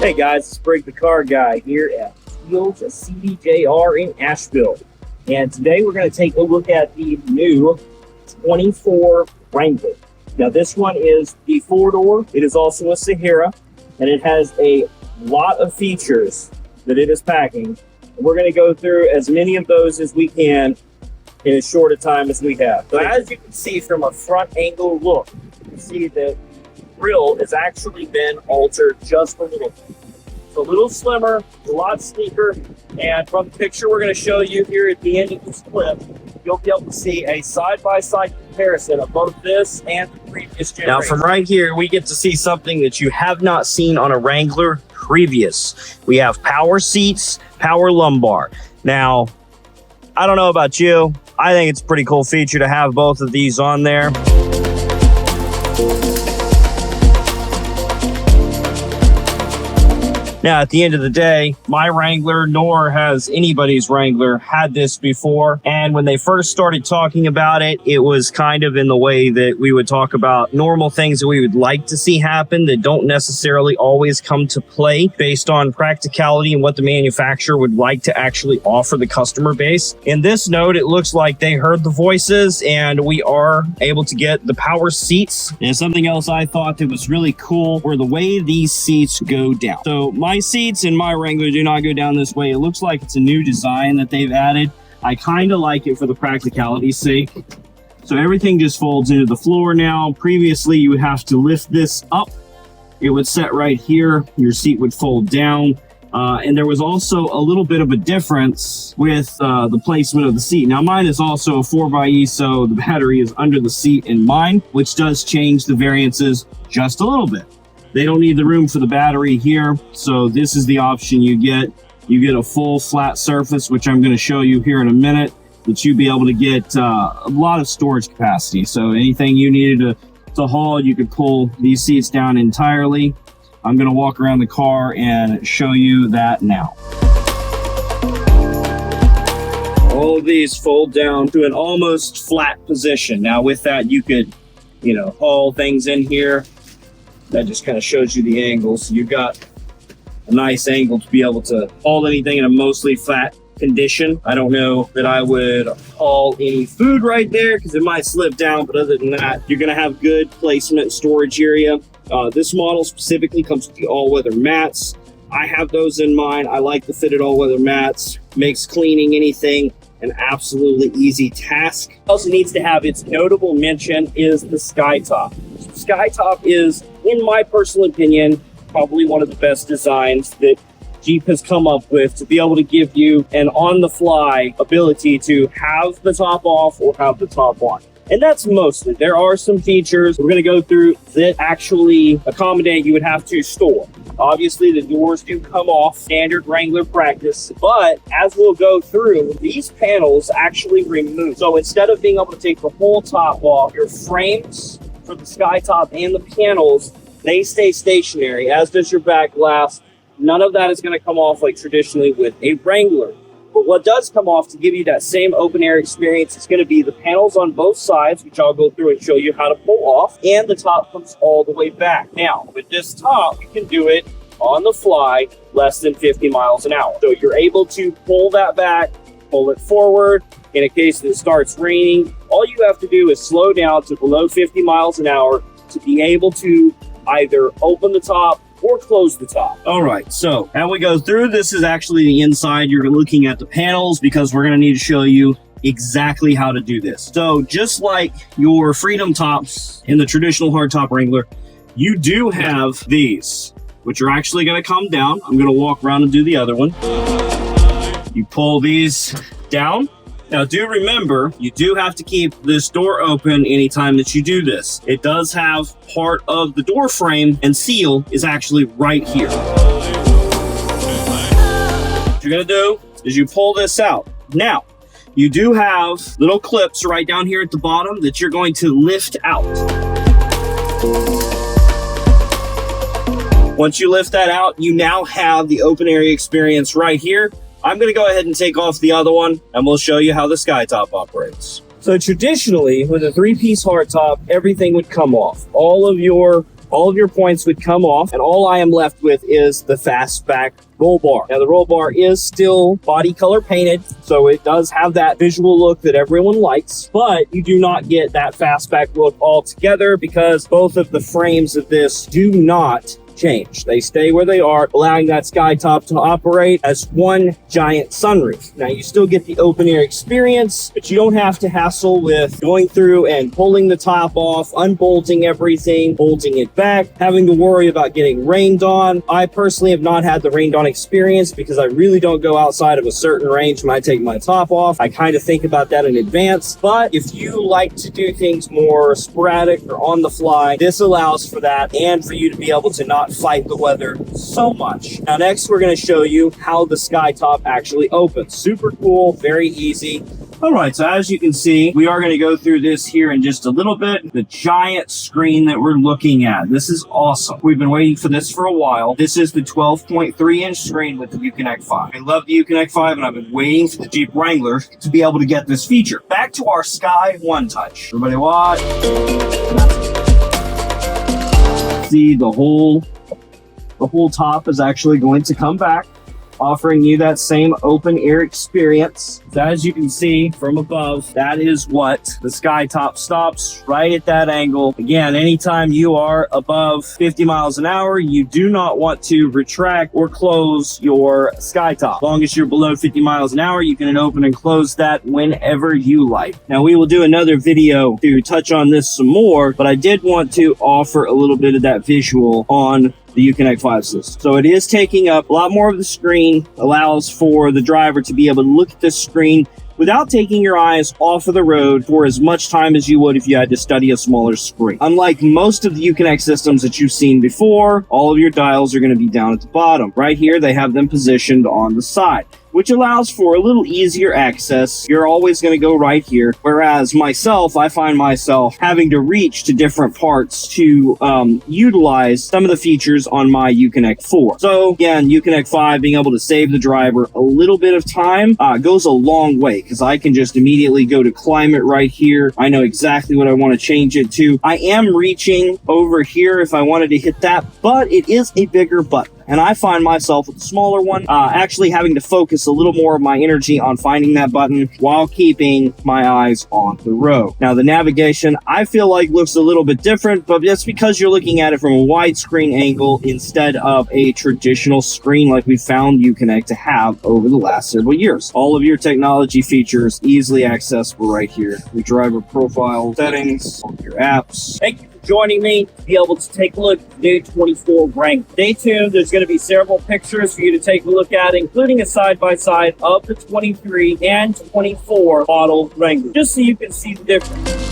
Hey guys, it's Break the Car Guy here at Fields at CDJR in Asheville. And today we're going to take a look at the new 24 Wrangler. Now this one is the 4-door. It is also a Sahara, and it has a lot of features that it is packing. And we're going to go through as many of those as we can in as short a time as we have. So as you can see from a front angle look, you can see that grill has actually been altered just a little bit. It's a little slimmer, a lot sleeker, and from the picture we're going to show you here at the end of this clip, you'll be able to see a side-by-side comparison of both this and the previous generation. Now from right here, we get to see something that you have not seen on a Wrangler previous. We have power seats, power lumbar. Now, I don't know about you, I think it's a pretty cool feature to have both of these on there. Now, at the end of the day, my Wrangler, nor has anybody's Wrangler, had this before. And when they first started talking about it, it was kind of in the way that we would talk about normal things that we would like to see happen that don't necessarily always come to play based on practicality and what the manufacturer would like to actually offer the customer base. In this note, it looks like they heard the voices and we are able to get the power seats. And something else I thought that was really cool were the way these seats go down. So my seats in my Wrangler do not go down this way. It looks like it's a new design that they've added. I kind of like it for the practicality's sake. So everything just folds into the floor now. Previously, you would have to lift this up. It would set right here. Your seat would fold down. And there was also a little bit of a difference with the placement of the seat. Now, mine is also a 4xe, so the battery is under the seat in mine, which does change the variances just a little bit. They don't need the room for the battery here, so this is the option you get. You get a full flat surface, which I'm going to show you here in a minute, that you'll be able to get a lot of storage capacity. So anything you needed to haul, you could pull these seats down entirely. I'm going to walk around the car and show you that now. All of these fold down to an almost flat position. Now with that, you could, haul things in here. That just kind of shows you the angle. So you've got a nice angle to be able to haul anything in a mostly flat condition. I don't know that I would haul any food right there because it might slip down, but other than that, you're going to have good placement storage area. This model specifically comes with the all-weather mats. I have those in mine. I like the fitted all-weather mats. Makes cleaning anything an absolutely easy task. Also needs to have its notable mention is the Skytop. Skytop is, in my personal opinion, probably one of the best designs that Jeep has come up with to be able to give you an on-the-fly ability to have the top off or have the top on. And that's mostly. There are some features we're going to go through that actually accommodate you would have to store. Obviously, the doors do come off, standard Wrangler practice, but as we'll go through, these panels actually remove. So instead of being able to take the whole top off, your frames for the Skytop and the panels, they stay stationary, as does your back glass. None of that is going to come off like traditionally with a Wrangler. But what does come off to give you that same open air experience is going to be the panels on both sides, which I'll go through and show you how to pull off, and the top comes all the way back. Now, with this top, you can do it on the fly, less than 50 miles an hour. So you're able to pull that back, pull it forward. In a case that it starts raining, all you have to do is slow down to below 50 miles an hour to be able to either open the top or close the top. All right, so as we go through, this is actually the inside. You're looking at the panels because we're going to need to show you exactly how to do this. So just like your Freedom tops in the traditional hardtop Wrangler, you do have these, which are actually going to come down. I'm going to walk around and do the other one. You pull these down. Now, do remember, you do have to keep this door open anytime that you do this. It does have part of the door frame and seal is actually right here. What you're gonna do is you pull this out. Now, you do have little clips right down here at the bottom that you're going to lift out. Once you lift that out, you now have the open area experience right here. I'm going to go ahead and take off the other one, and we'll show you how the Skytop operates. So traditionally, with a 3-piece hardtop, everything would come off. All of your all of your points would come off, and all I am left with is the fastback roll bar. Now the roll bar is still body color painted, so it does have that visual look that everyone likes, but you do not get that fastback look altogether because both of the frames of this do not change. They stay where they are, allowing that sky top to operate as one giant sunroof. Now you still get the open air experience, but you don't have to hassle with going through and pulling the top off, unbolting everything, bolting it back, having to worry about getting rained on. I personally have not had the rained on experience because I really don't go outside of a certain range when I take my top off. I kind of think about that in advance, but if you like to do things more sporadic or on the fly, this allows for that and for you to be able to not fight the weather so much. Now next we're going to show you how the sky top actually opens. Super cool, very easy. Alright, so as you can see, we are going to go through this here in just a little bit. The giant screen that we're looking at. This is awesome. We've been waiting for this for a while. This is the 12.3 inch screen with the Uconnect 5. I love the Uconnect 5 and I've been waiting for the Jeep Wrangler to be able to get this feature. Back to our Sky One Touch. Everybody watch. See the whole top is actually going to come back, offering you that same open air experience. So as you can see from above, that is what the sky top stops right at that angle. Again, anytime you are above 50 miles an hour, you do not want to retract or close your sky top. As long as you're below 50 miles an hour, you can open and close that whenever you like. Now we will do another video to touch on this some more, but I did want to offer a little bit of that visual on the Uconnect 5 system. So it is taking up a lot more of the screen, allows for the driver to be able to look at this screen without taking your eyes off of the road for as much time as you would if you had to study a smaller screen. Unlike most of the Uconnect systems that you've seen before, all of your dials are going to be down at the bottom. Right here, they have them positioned on the side, which allows for a little easier access. You're always going to go right here. Whereas myself, I find myself having to reach to different parts to utilize some of the features on my Uconnect 4. So again, Uconnect 5 being able to save the driver a little bit of time goes a long way because I can just immediately go to climate right here. I know exactly what I want to change it to. I am reaching over here if I wanted to hit that, but it is a bigger button. And I find myself with the smaller one actually having to focus a little more of my energy on finding that button while keeping my eyes on the road. Now the navigation I feel like looks a little bit different, but that's because you're looking at it from a widescreen angle instead of a traditional screen like we found Uconnect to have over the last several years. All of your technology features easily accessible right here. Your driver profile settings, all your apps. Thank you for joining me to be able to take a look at the new 24 Wrangler. Stay tuned. There's going to be several pictures for you to take a look at, including a side-by-side of the 23 and 24 model Wrangler, just so you can see the difference.